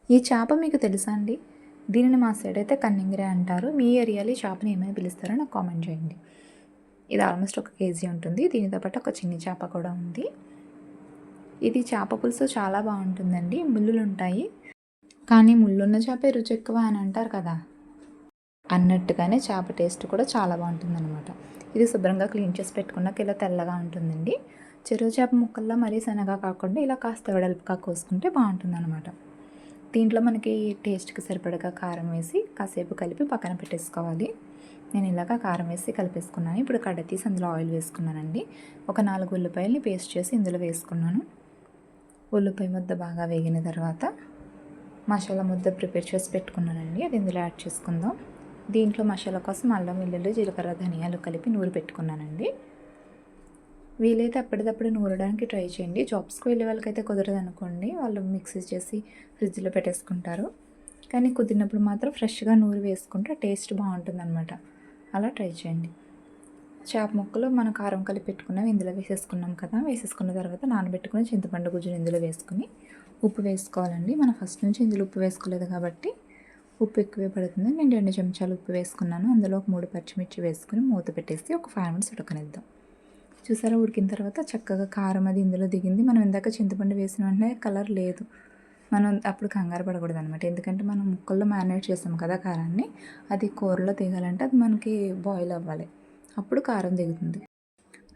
ఈ చేప మీకు తెలుసా అండి? దీనిని మా సైడ్ అయితే కన్నింగిరే అంటారు. మీ ఏరియాలో ఈ చేపని ఏమైనా పిలుస్తారో నాకు కామెంట్ చేయండి. ఇది ఆల్మోస్ట్ 1 కేజీ ఉంటుంది. దీనితో పాటు ఒక చిన్ని చేప కూడా ఉంది. ఇది చేప పులుసు చాలా బాగుంటుందండి. ముళ్ళులు ఉంటాయి, కానీ ముళ్ళున్న చేపే రుచి ఎక్కువ అని అంటారు కదా, అన్నట్టుగానే చేప టేస్ట్ కూడా చాలా బాగుంటుందన్నమాట. ఇది శుభ్రంగా క్లీన్ చేసి పెట్టుకున్నాక ఇలా తెల్లగా ఉంటుందండి. చెరువు చేప ముక్కల్లో మరీ సన్నగా కాకుండా ఇలా కాస్త వెడల్పుగా కోసుకుంటే బాగుంటుందన్నమాట. దీంట్లో మనకి టేస్ట్కి సరిపడగా కారం వేసి కాసేపు కలిపి పక్కన పెట్టేసుకోవాలి. నేను ఇలాగ కారం వేసి కలిపేసుకున్నాను. ఇప్పుడు కడ్డ తీసి అందులో ఆయిల్ వేసుకున్నానండి. ఒక 4 ఉల్లిపాయలని పేస్ట్ చేసి ఇందులో వేసుకున్నాను. ఉల్లిపాయ ముద్ద బాగా వేగిన తర్వాత మసాలా ముద్ద ప్రిపేర్ చేసి పెట్టుకున్నానండి, అది ఇందులో యాడ్ చేసుకుందాం. దీంట్లో మసాలా కోసం అల్లం వెల్లుల్లి జీలకర్ర ధనియాలు కలిపి నూరి పెట్టుకున్నానండి. వీలైతే అప్పటిదప్పుడు నూరడానికి ట్రై చేయండి. జాబ్స్కి వెళ్ళే వాళ్ళకైతే కుదరదు అనుకోండి, వాళ్ళు మిక్సీ చేసి ఫ్రిడ్జ్లో పెట్టేసుకుంటారు. కానీ కుదిరినప్పుడు మాత్రం ఫ్రెష్గా నూరి వేసుకుంటే టేస్ట్ బాగుంటుందన్నమాట. అలా ట్రై చేయండి. చేప ముక్కలు మనం కారం కలిపి పెట్టుకున్నాం ఇందులో వేసేసుకున్నాం కదా. వేసేసుకున్న తర్వాత నానబెట్టుకుని చింతపండు గుజ్జుని ఇందులో వేసుకుని ఉప్పు వేసుకోవాలండి. మనం ఫస్ట్ నుంచి ఇందులో ఉప్పు వేసుకోలేదు కాబట్టి ఉప్పు ఎక్కువే పడుతుంది. నేను 2 చెంచాలు ఉప్పు వేసుకున్నాను. అందులో ఒక 3 పచ్చిమిర్చి వేసుకుని మూత పెట్టేసి ఒక 5 మినిట్స్ ఉడకనిద్దాం. చూసారా, ఉడికిన తర్వాత చక్కగా కారం అది ఇందులో దిగింది. మనం ఇందాక చింతపండు వేసిన వెంటనే కలర్ లేదు. మనం అప్పుడు కంగారు పడకూడదు అనమాట, ఎందుకంటే మనం ముక్కల్లో మ్యారినేట్ చేసాం కదా కారాన్ని. అది కూరలో దిగాలంటే అది మనకి బాయిల్ అవ్వాలి, అప్పుడు కారం దిగుతుంది.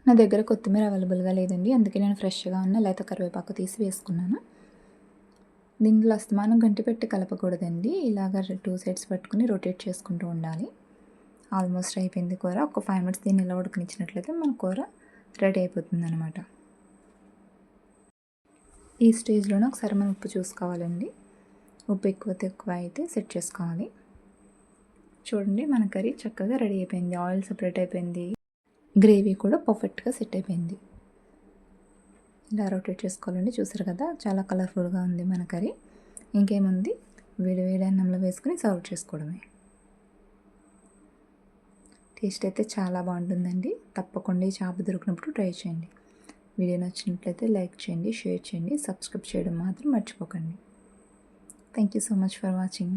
నా దగ్గర కొత్తిమీర అవైలబుల్గా లేదండి, అందుకే నేను ఫ్రెష్గా ఉన్న లేత కరివేపాకు తీసి వేసుకున్నాను. దీంట్లో అస్తమానం గంటి పెట్టి కలపకూడదండి, ఇలాగ 2 సైడ్స్ పట్టుకుని రొటేట్ చేసుకుంటూ ఉండాలి. ఆల్మోస్ట్ అయిపోయింది కూర. ఒక 5 మినిట్స్ దీన్ని ఇలా ఉడకనిచ్చినట్లయితే మన కూర రెడీ అయిపోతుంది అనమాట. ఈ స్టేజ్లోనే ఒకసారి మనం ఉప్పు చూసుకోవాలండి. ఉప్పు ఎక్కువ తక్కువ అయితే సెట్ చేసుకోవాలి. చూడండి, మన కర్రీ చక్కగా రెడీ అయిపోయింది. ఆయిల్ సపరేట్ అయిపోయింది, గ్రేవీ కూడా పర్ఫెక్ట్గా సెట్ అయిపోయింది. ఇలా రొటేట్ చేసుకోవాలండి. చూసారు కదా, చాలా కలర్ఫుల్గా ఉంది మన కర్రీ. ఇంకేముంది, వేడి వేడి అన్నంలో వేసుకుని సర్వ్ చేసుకోవడమే. టేస్ట్ అయితే చాలా బాగుంటుందండి. తప్పకుండా ఈ చేప దొరికినప్పుడు ట్రై చేయండి. వీడియో నచ్చినట్లయితే లైక్ చేయండి, షేర్ చేయండి, సబ్స్క్రైబ్ చేయడం మాత్రం మర్చిపోకండి. Thank you so much for watching.